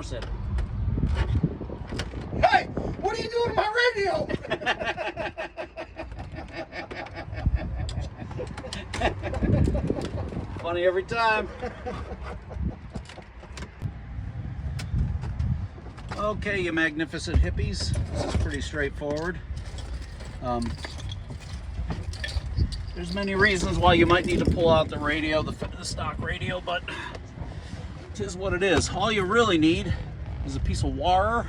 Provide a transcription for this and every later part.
force it. Hey, what are you doing to my radio? Funny every time. Okay, you magnificent hippies. This is pretty straightforward. There's many reasons why you might need to pull out the radio, the stock radio, but it is what it is. All you really need is a piece of wire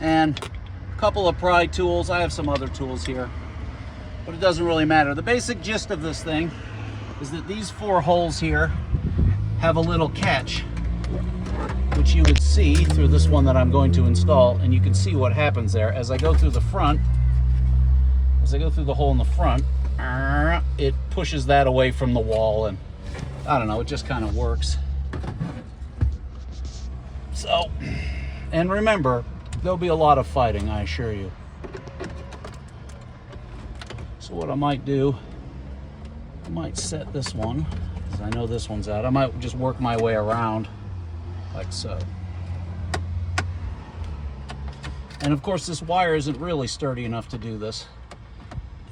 and a couple of pry tools. I have some other tools here, but it doesn't really matter. The basic gist of this thing is that these 4 holes here have a little catch, which you would see through this one that I'm going to install, and you can see what happens there. As I go through the front, as I go through the hole in the front, it pushes that away from the wall, and I don't know, it just kind of works. So, and remember, there'll be a lot of fighting, I assure you. So what I might do, I might set this one, because I know this one's out. I might just work my way around like so. And of course, this wire isn't really sturdy enough to do this.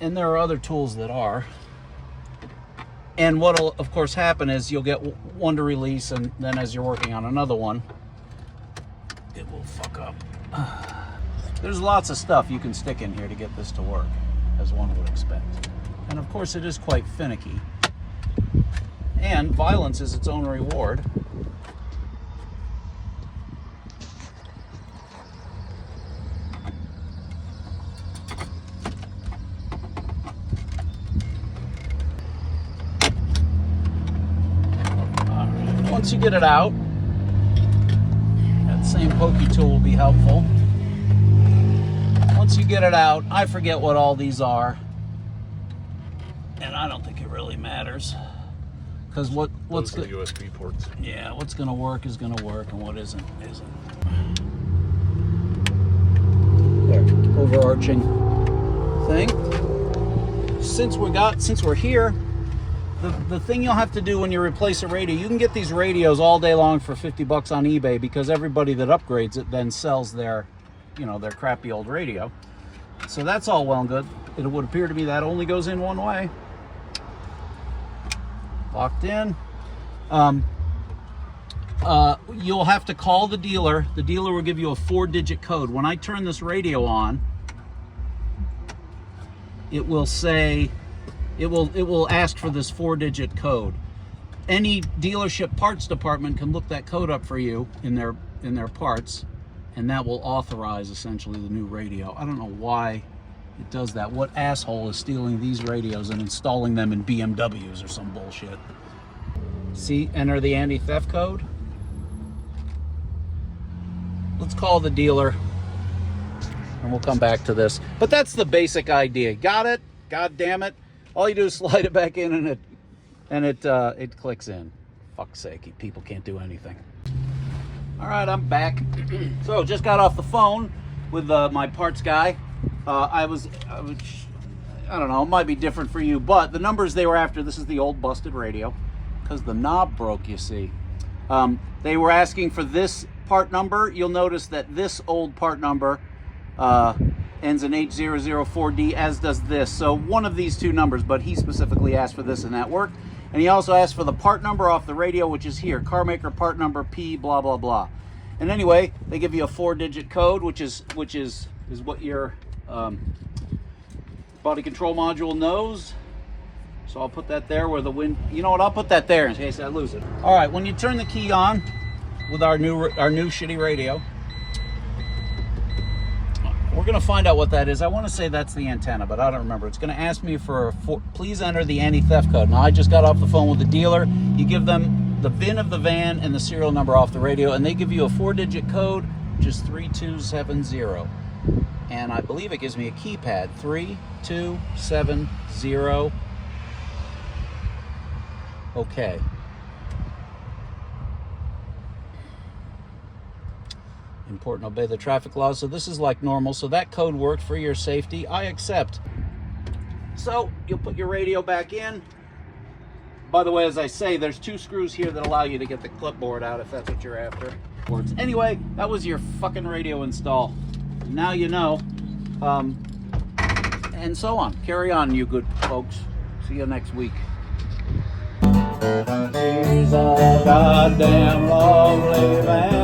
And there are other tools that are. And what'll of course happen is you'll get one to release, and then as you're working on another one, it will fuck up. There's lots of stuff you can stick in here to get this to work, as one would expect. And of course it is quite finicky. And violence is its own reward. Once you get it out, that same pokey tool will be helpful. Once you get it out, I forget what all these are, and I don't think it really matters, because what's the USB ports? Yeah, what's going to work is going to work, and what isn't. There, overarching thing. Since we're here. The thing you'll have to do when you replace a radio, you can get these radios all day long for 50 bucks on eBay, because everybody that upgrades it then sells their, their crappy old radio. So that's all well and good. It would appear to me that only goes in one way. Locked in. You'll have to call the dealer. The dealer will give you a 4-digit code. When I turn this radio on, it will say, it will ask for this 4-digit code. Any dealership parts department can look that code up for you in their parts, and that will authorize essentially the new radio. I don't know why it does that. What asshole is stealing these radios and installing them in BMWs or some bullshit? See, enter the anti-theft code. Let's call the dealer and we'll come back to this. But that's the basic idea. Got it? God damn it. All you do is slide it back in, and it clicks in. Fuck's sake, people can't do anything. All right, I'm back. So just got off the phone with my parts guy. I don't know, it might be different for you, but the numbers they were after, this is the old busted radio, because the knob broke, you see. They were asking for this part number. You'll notice that this old part number ends in 8004D, as does this. So one of these two numbers, but he specifically asked for this, and that worked. And he also asked for the part number off the radio, which is here, car maker part number P blah blah blah. And anyway, they give you a 4-digit code, which is what your body control module knows. So I'll put that there where the wind. You know what? I'll put that there in case I lose it. All right, when you turn the key on with our new shitty radio, we're going to find out what that is. I want to say that's the antenna, but I don't remember. It's going to ask me please enter the anti-theft code. Now, I just got off the phone with the dealer. You give them the VIN of the van and the serial number off the radio, and they give you a 4-digit code, which is 3270. And I believe it gives me a keypad, 3270. Okay. Important, obey the traffic laws. So this is like normal. So that code worked for your safety. I accept. So you'll put your radio back in. By the way, as I say, there's 2 screws here that allow you to get the clipboard out if that's what you're after. ports. Anyway, that was your fucking radio install. Now you know. And so on. Carry on, you good folks. See you next week. She's a goddamn lovely man.